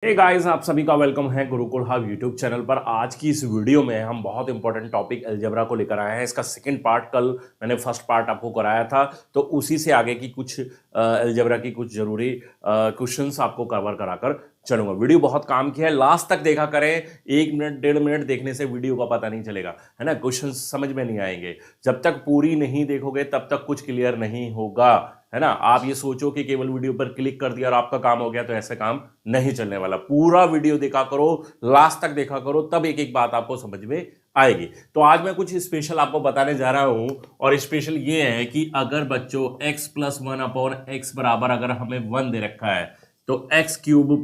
Hey guys, आप सभी का वेलकम है गुरुकुल हब यूट्यूब चैनल पर। आज की इस वीडियो में हम बहुत इंपॉर्टेंट टॉपिक अलजेब्रा को लेकर आए हैं। इसका सेकंड पार्ट कल मैंने फर्स्ट पार्ट आपको कराया था, तो उसी से आगे की कुछ अलजेब्रा की कुछ जरूरी क्वेश्चंस आपको कवर कराकर चलूंगा। वीडियो बहुत काम की है, लास्ट तक देखा करें। 1 मिनट 1.5 मिनट देखने से वीडियो का पता नहीं चलेगा, है ना। क्वेश्चन समझ में नहीं आएंगे जब तक पूरी नहीं देखोगे, तब तक कुछ क्लियर नहीं होगा, है ना। आप ये सोचो कि केवल वीडियो पर क्लिक कर दिया और आपका काम हो गया, तो ऐसे काम नहीं चलने वाला। पूरा वीडियो देखा करो, लास्ट तक देखा करो, तब एक एक बात आपको समझ में आएगी। तो आज मैं कुछ स्पेशल आपको बताने जा रहा हूं, और स्पेशल ये है कि अगर बच्चों x + 1/x बराबर अगर हमें 1 दे रखा है, तो x³ +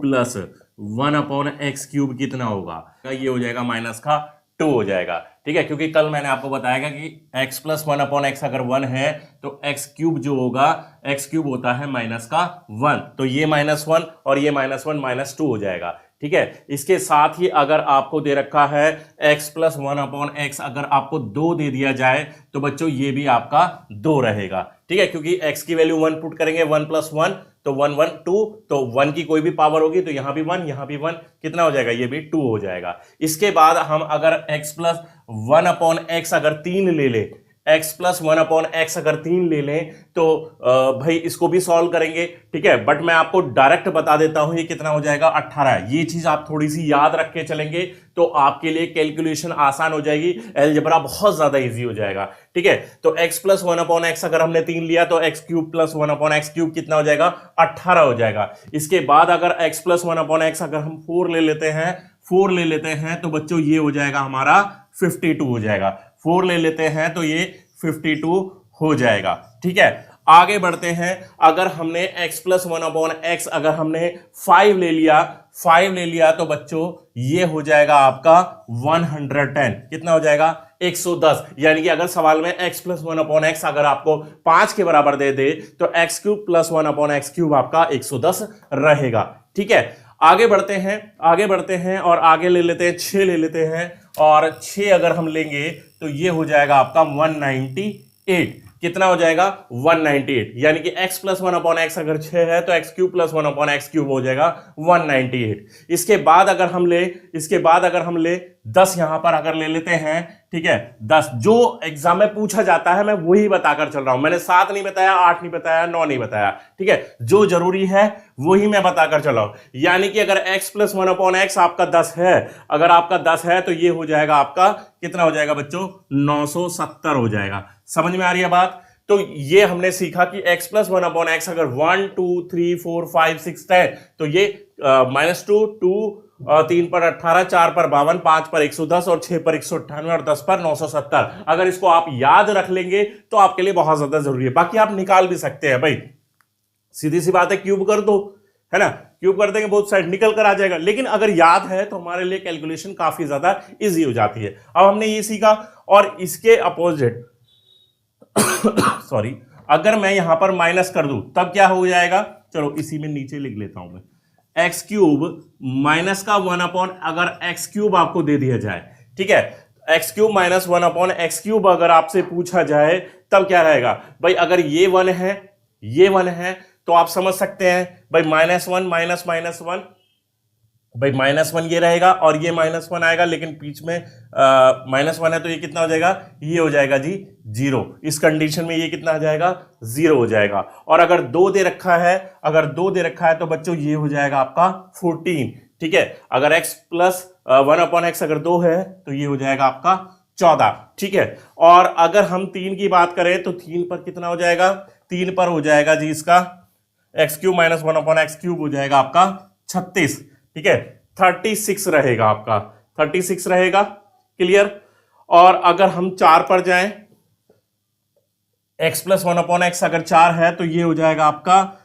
1/x³ कितना होगा? ये हो जाएगा -2 हो जाएगा, ठीक है। क्योंकि कल मैंने आपको बताया कि x + 1/x अगर 1 है, तो x³ जो होगा, x³ होता है -1, तो ये -1 और ये -1 -2 हो जाएगा, ठीक है। इसके साथ ही अगर आपको दे रखा है x + 1/x, अगर आपको 2 दे दिया जाए, तो बच्चों ये भी आपका 2 रहेगा, ठीक है। क्योंकि x की वैल्यू 1 पुट करेंगे, 1 + 1 तो 1 1 2, तो 1 की कोई भी पावर होगी तो यहां भी 1 यहां भी 1, कितना हो जाएगा? ये भी 2 हो जाएगा। इसके बाद हम अगर x + 1/x अगर 3 ले ले, x + 1/x अगर 3 ले लें, तो भाई इसको भी सॉल्व करेंगे, ठीक है। बट मैं आपको डायरेक्ट बता देता हूं, ये कितना हो जाएगा? 18। ये चीज आप थोड़ी सी याद रख के चलेंगे तो आपके लिए कैलकुलेशन आसान हो जाएगी, अलजेब्रा बहुत ज्यादा इजी हो जाएगा, ठीक है। तो x + 1/x अगर हमने 3 लिया, तो x³ + 1/x³ कितना हो जाएगा? 18 हो जाएगा। इसके बाद अगर x + 1/x अगर हम 4 ले लेते हैं, तो बच्चों ये हो जाएगा हमारा 52 हो जाएगा। 4 ले लेते हैं तो ये 52 हो जाएगा, ठीक है। आगे बढ़ते हैं, अगर हमने x + 1/x अगर हमने 5 ले लिया, तो बच्चों ये हो जाएगा आपका 110। कितना हो जाएगा? 110। यानी कि अगर सवाल में x + 1/x अगर आपको 5 के बराबर दे दे, तो x³ + 1/x³ आपका 110 रहेगा, ठीक है। आगे बढ़ते हैं और आगे ले लेते हैं 6 ले लेते हैं, और 6 अगर हम लेंगे तो ये हो जाएगा आपका 198। कितना हो जाएगा? 198। यानी कि x + 1/x अगर 6 है, तो x³ + 1/x³ हो जाएगा 198। इसके बाद अगर हम ले 10 यहां पर अगर ले लेते हैं, ठीक है। 10 जो एग्जाम में पूछा जाता है, मैं वही बताकर चल रहा हूं। मैंने 7 नहीं बताया, 8 नहीं बताया, 9 नहीं बताया, ठीक है। जो जरूरी है वही मैं बताकर चल रहा हूं। यानी कि अगर x + 1/x आपका 10 है, अगर आपका 10 है, तो ये हो जाएगा आपका कितना हो जाएगा बच्चों? 970 हो जाएगा। समझ में आ रही है बात? तो ये हमने सीखा कि x + 1/x अगर 1 2 3 4 5 6 10, तो ये -2 3 पर 18, 4 पर 52, 5 पर 110 और 6 पर 198 और 10 पर 970। अगर इसको आप याद रख लेंगे तो आपके लिए बहुत ज्यादा जरूरी है। बाकी आप निकाल भी सकते हैं भाई, सीधी सी बात है, क्यूब कर दो, है ना। क्यूब कर देंगे, बोथ साइड निकल कर आ जाएगा। लेकिन अगर याद है तो हमारे लिए कैलकुलेशन काफी ज्यादा इजी हो जाती है। अब हमने ये सीखा, और इसके अपोजिट सॉरी, अगर मैं यहां पर माइनस कर दूं, तब क्या हो जाएगा? चलो इसी में नीचे लिख लेता हूं मैं, x³ माइनस का 1 अगर x³ आपको दे दिया जाए, ठीक है। x³ - 1/x³ अगर आपसे पूछा जाए, तब क्या रहेगा भाई? अगर ये 1 है, तो आप समझ सकते हैं भाई -1 -1 भाई -1 ये रहेगा, और ये -1 आएगा, लेकिन बीच में -1 है, तो ये कितना हो जाएगा? ये हो जाएगा जी 0। इस कंडीशन में ये कितना आ जाएगा? 0 हो जाएगा। और अगर 2 दे रखा है, तो बच्चों ये हो जाएगा आपका 14, ठीक है। अगर x + 1/x अगर 2 है, तो ये हो जाएगा आपका 14, ठीक है। और अगर हम 3 की बात करें, तो 3 पर कितना हो जाएगा? 3 पर हो जाएगा जी इसका x³ - 1/x³ हो जाएगा आपका 36, ठीक है। 36 रहेगा आपका, 36 रहेगा, क्लियर। और अगर हम 4 पर जाएं, x + 1/x अगर 4 है, तो ये हो जाएगा आपका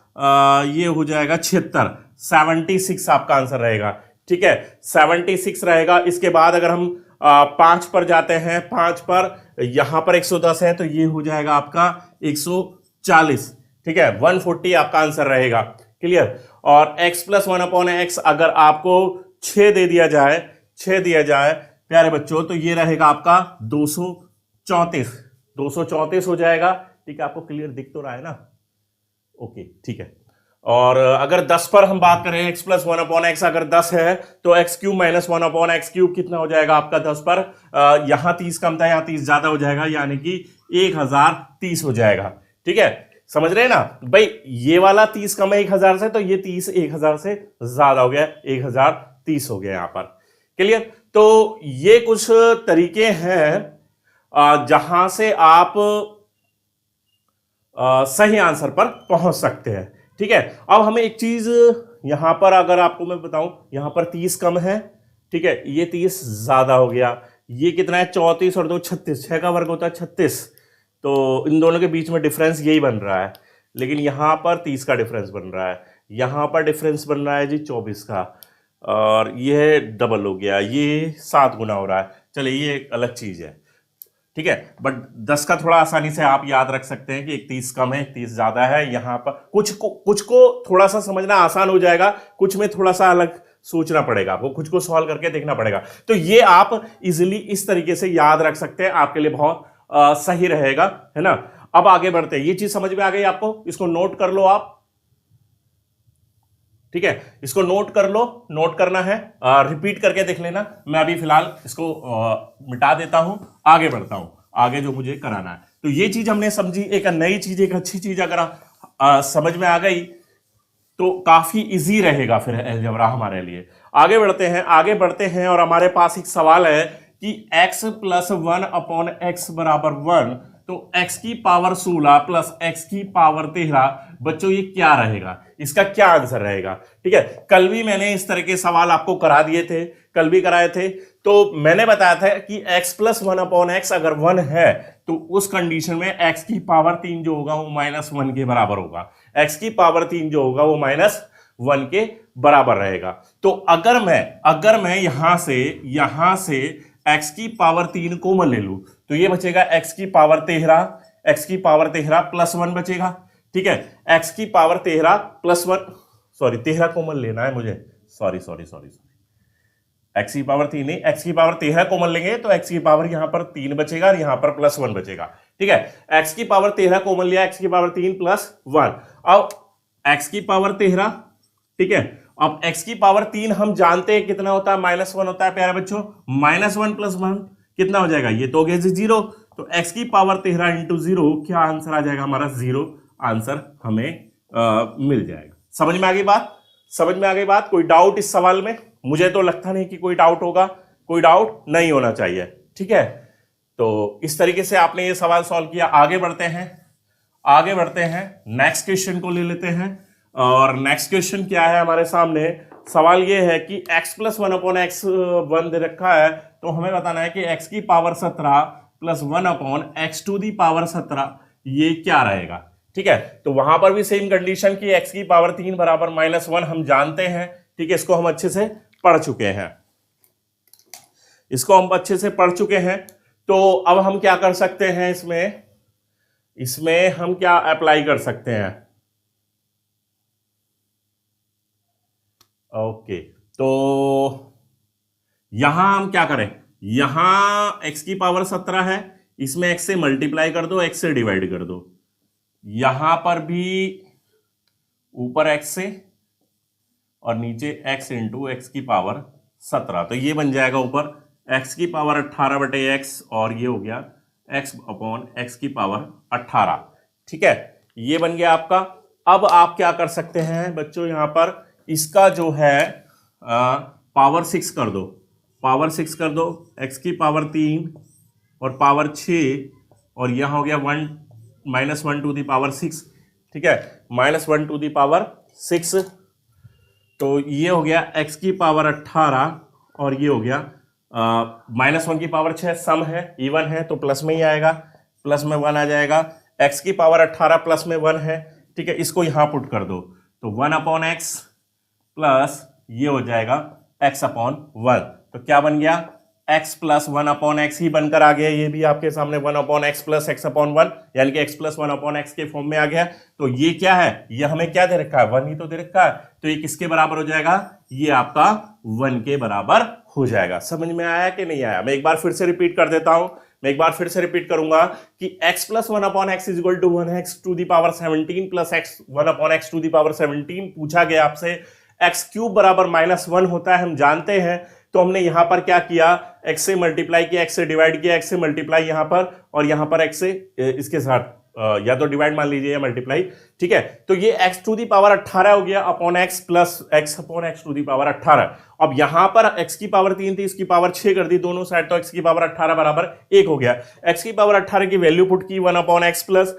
ये हो जाएगा 76, 76 आपका आंसर रहेगा, ठीक है। 76 रहेगा। इसके बाद अगर हम 5 पर जाते हैं, 5 पर यहां पर 110 है, तो ये हो जाएगा आपका 140, ठीक है। 140 आपका आंसर रहेगा, क्लियर। और x + 1/x अगर आपको 6 दे दिया जाए प्यारे बच्चों, तो ये रहेगा आपका 234 हो जाएगा, ठीक है। आपको क्लियर दिख तो रहा है ना? ओके, ठीक है। और अगर 10 पर हम बात करें x प्लस 1/x अगर 10 है तो x cube minus 1/x cube कितना हो जाएगा आपका 10 पर। यहां 30 कम था, यहां 30 ज्यादा हो जाएगा, यानी कि 1030 हो जाएगा। ठीक है, समझ रहे हैं ना भाई, ये वाला 30 कम है 1000 से, तो ये 30 1000 से ज्यादा हो गया, 1030 हो गया यहां पर। क्लियर। तो ये कुछ तरीके हैं जहां से आप सही आंसर पर पहुंच सकते हैं। ठीक है, अब हमें एक चीज यहां पर अगर आपको मैं बताऊं, यहां पर 30 कम है, ठीक है, ये 30 ज्यादा हो गया, ये कितना है 34 और 2 36, 6 का वर्ग होता है 36, तो इन दोनों के बीच में डिफरेंस यही बन रहा है, लेकिन यहां पर 30 का डिफरेंस बन रहा है, यहां पर डिफरेंस बन रहा है जी 24 का, और ये डबल हो गया, ये 7 गुना हो रहा है। चलिए ये एक अलग चीज है। ठीक है, बट 10 का थोड़ा आसानी से आप याद रख सकते हैं कि 31 कम है 31 ज्यादा है। यहां पर कुछ को थोड़ा सा समझना आसान हो जाएगा, कुछ में थोड़ा सा अलग सोचना पड़ेगा, आपको कुछ को सॉल्व करके देखना पड़ेगा। तो ये आप इजीली इस तरीके से याद रख सकते हैं, आपके लिए बहुत सही रहेगा, है ना। अब आगे बढ़ते हैं, ये चीज समझ में आ गई आपको, इसको नोट कर लो आप। ठीक है, इसको नोट कर लो, नोट करना है, रिपीट करके देख लेना। मैं अभी फिलहाल इसको मिटा देता हूं, आगे बढ़ता हूं, आगे जो मुझे कराना है। तो ये चीज हमने समझी, एक नई चीज, एक अच्छी चीज अगर समझ में आ गई तो काफी इजी रहेगा फिर अलजेब्रा हमारे लिए। आगे बढ़ते हैं, आगे बढ़ते हैं, और हमारे पास एक सवाल है कि x प्लस 1/x बराबर 1, तो x की पावर 16 प्लस x की पावर 13, बच्चों ये क्या रहेगा, इसका क्या आंसर रहेगा। ठीक है, कल भी मैंने इस तरह के सवाल आपको करा दिए थे, कल भी कराए थे, तो मैंने बताया था कि x प्लस 1/x अगर 1 है तो उस कंडीशन में x की पावर 3 जो होगा वो -1 के बराबर होगा, x की पावर 3 जो होगा वो -1 के बराबर रहेगा। तो अगर मैं यहां से x की पावर 3 कॉमन ले लूं तो ये बचेगा x की पावर 13 प्लस 1 बचेगा। ठीक है, x की पावर 13 प्लस 1, सॉरी 13 कॉमन लेना है मुझे, सॉरी x की पावर 3 नहीं, x की पावर 13 कॉमन लेंगे तो x की पावर यहां पर 3 बचेगा और यहां पर प्लस 1 बचेगा। ठीक है, x की पावर 13 कॉमन लिया, x की पावर 3 प्लस 1, अब x की पावर 13, ठीक है, अब x की पावर 3 हम जानते हैं कितना होता है, -1 होता है प्यारे बच्चों, -1 प्लस 1 कितना हो जाएगा, ये तो हो गया 0, तो x की पावर 13 इंटू 0, क्या आंसर आ जाएगा हमारा 0 आंसर हमें मिल जाएगा। समझ में आ गई बात, समझ में आ गई बात। कोई डाउट इस सवाल में? मुझे तो लगता नहीं कि कोई डाउट होगा, कोई डाउट नहीं होना चाहिए। ठीक है, तो इस तरीके से आपने ये सवाल सॉल्व किया। आगे बढ़ते हैं, नेक्स्ट क्वेश्चन को ले लेते हैं, और नेक्स्ट क्वेश्चन क्या है हमारे सामने, सवाल ये है कि x प्लस 1/x 1 दे रखा है, तो हमें बताना है कि x की power 17 plus 1/x to the power 17 ये क्या रहेगा। ठीक है, तो वहां पर भी सेम कंडीशन की x की पावर 3 बराबर -1 हम जानते हैं। ठीक है, इसको हम अच्छे से पढ़ चुके हैं, तो अब हम क्या कर सकते हैं, इसमें हम क्या अप्लाई कर सकते हैं। ओके, तो यहां हम क्या करें, यहां x की पावर 17 है, इसमें x से मल्टीप्लाई कर दो, x से डिवाइड कर दो, यहां पर भी ऊपर x से और नीचे x इंटू एक्स की पावर 17, तो ये बन जाएगा ऊपर x की पावर 18/x और ये हो गया x/x की पावर 18। ठीक है, ये बन गया आपका। अब आप क्या कर सकते हैं बच्चों, यहां पर इसका जो है पावर 6 कर दो, x की पावर 3 और पावर 6, और यहां हो गया -1 टू दी पावर 6। ठीक है, -1 टू दी पावर 6, तो ये हो गया x की पावर 18 और ये हो गया -1 की पावर 6, सम है, इवन है तो प्लस में ही आएगा, प्लस में 1 आ जाएगा, x की पावर 18 प्लस में 1 है। ठीक है, इसको यहां पुट कर दो, तो 1/x प्लस ये हो जाएगा x/1, तो क्या बन गया, x प्लस 1/x ही बनकर आ गया, ये भी आपके सामने 1/x प्लस x/1, यानी कि x प्लस 1/x के फॉर्म में आ गया। तो ये क्या है, ये हमें क्या दे रखा है, 1 ही तो दे रखा है, तो ये किसके बराबर हो जाएगा, ये आपका 1 के बराबर हो जाएगा। समझ में आया कि नहीं आया? मैं एक बार फिर से रिपीट कर देता हूं, मैं एक बार फिर से रिपीट करूंगा कि x plus 1/x is equal to 1x to the power 17 plus x 1/x to the power 17 पूछा गया आपसे। x क्यूब बराबर -1 होता है, हम जानते हैं। तो हमने यहां पर क्या किया, x से मल्टीप्लाई किया, x से डिवाइड किया, x से मल्टीप्लाई यहां पर, और यहां पर x से इसके साथ या तो डिवाइड मान लीजिए या मल्टीप्लाई, ठीक है। तो ये x टू दी पावर 18 हो गया upon x plus x upon x to the power 18। अब यहां पर x की पावर 3 थी, इसकी पावर 6 कर दी दोनों साइड, तो x की पावर 18 बराबर 1 हो गया। x की पावर 18 की वैल्यू पुट की 1/x प्लस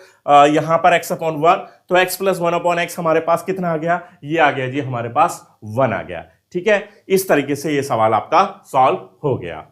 यहां पर x अपॉन 1, तो x प्लस 1/x हमारे पास कितना आ गया, ये आ गया जी हमारे पास 1 आ गया, ठीक है। इस तरीके से ये सवाल आपका सॉल्व हो गया।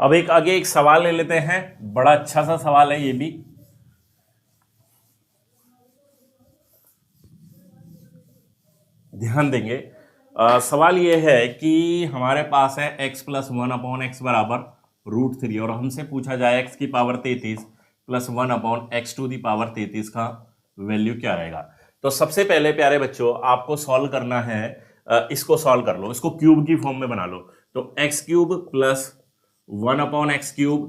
अब एक आगे एक सवाल ले लेते हैं, बड़ा अच्छा सा सवाल है ये भी। ध्यान देंगे। सवाल ये है कि हमारे पास है x प्लस 1/x बराबर √3 और हमसे पूछा जाए x की power 33 plus 1/x to the power 33 का वैल्यू क्या रहेगा। तो सबसे पहले प्यारे बच्चों आपको सॉल्व करना है, इसको सॉल्व कर लो, इसको क्यूब की फॉर्म में बना लो। तो x cube plus 1/x cube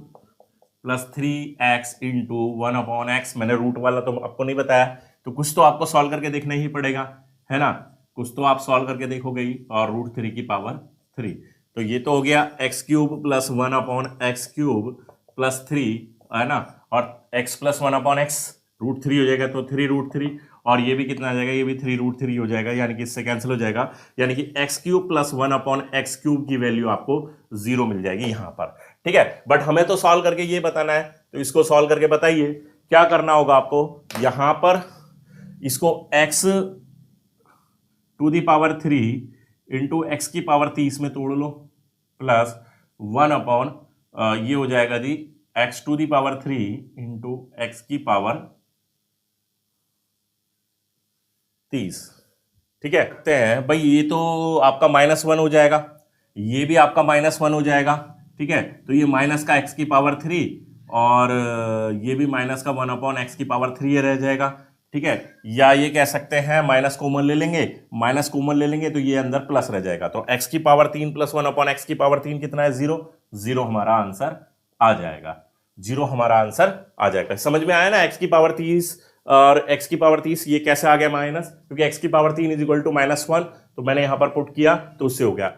plus 3x into 1/x, मैंने रूट वाला तो आपको नहीं बताया, तो कुछ तो आपको सॉल्व करके देखना ही पड़ेगा, है ना। कुछ तो आप सॉल्व करके देखोगे ही, और √3 की पावर 3, तो ये तो हो गया x cube plus 1/x cube plus 3, है ना, और x प्लस 1/x √3 हो जाएगा, तो 3√3, और ये भी कितना आ जाएगा, ये भी 3√3 हो जाएगा, यानी कि इससे कैंसिल हो जाएगा, यानी कि x cube plus 1/x cube की वैल्यू आपको 0 मिल जाएगी यहां पर, ठीक है। बट हमें तो सॉल्व करके ये बताना है, तो इसको सॉल्व करके बताइए क्या करना होगा आपको। यहां पर इसको x to the power 3 into x की पावर 30 में तोड़ लो, प्लस 1 ये हो जाएगा जी x to the power 3 into x की पावर 30, ठीक है। कहते हैं भाई ये तो आपका -1 हो जाएगा, ये भी आपका -1 हो जाएगा, ठीक है। तो ये माइनस का x की पावर 3 और ये भी माइनस का 1/x की पावर 3 रह जाएगा, ठीक है। या ये कह सकते हैं माइनस कॉमन ले लेंगे, माइनस कॉमन ले लेंगे तो ये अंदर प्लस रह जाएगा, तो x की पावर 3 प्लस 1/x की पावर 3 कितना है, 0। 0 हमारा आंसर आ जाएगा, 0 हमारा आंसर आ जाएगा। समझ में आया ना, x की पावर 30 और x की पावर 30 ये कैसे आ गया माइनस, क्योंकि x की पावर 3 इज इक्वल टू -1, तो मैंने यहां पर पुट किया तो उससे हो गया।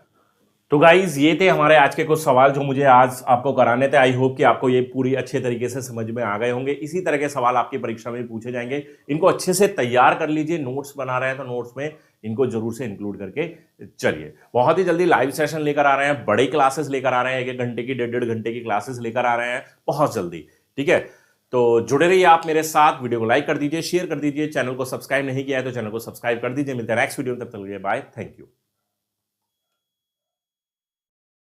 तो गाइज ये थे हमारे आज के कुछ सवाल जो मुझे आज आपको कराने थे। आई होप कि आपको ये पूरी अच्छे तरीके से समझ में आ गए होंगे। इसी तरह के सवाल आपकी परीक्षा में पूछे जाएंगे, इनको अच्छे से तैयार कर लीजिए। नोट्स बना रहे हैं तो नोट्स में इनको जरूर से इंक्लूड करके चलिए। बहुत ही जल्दी लाइव सेशन लेकर आ रहे हैं, बड़ी क्लासेस लेकर आ रहे हैं, 1-1 घंटे की 1.5 घंटे की क्लासेस लेकर आ रहे हैं बहुत जल्दी, ठीक है। तो जुड़े रहिए आप मेरे साथ, वीडियो को लाइक कर दीजिए, शेयर कर दीजिए, चैनल को सब्सक्राइब नहीं किया है तो चैनल को सब्सक्राइब कर दीजिए। मिलते हैं नेक्स्ट वीडियो में, तब तक के लिए बाय, थैंक यू।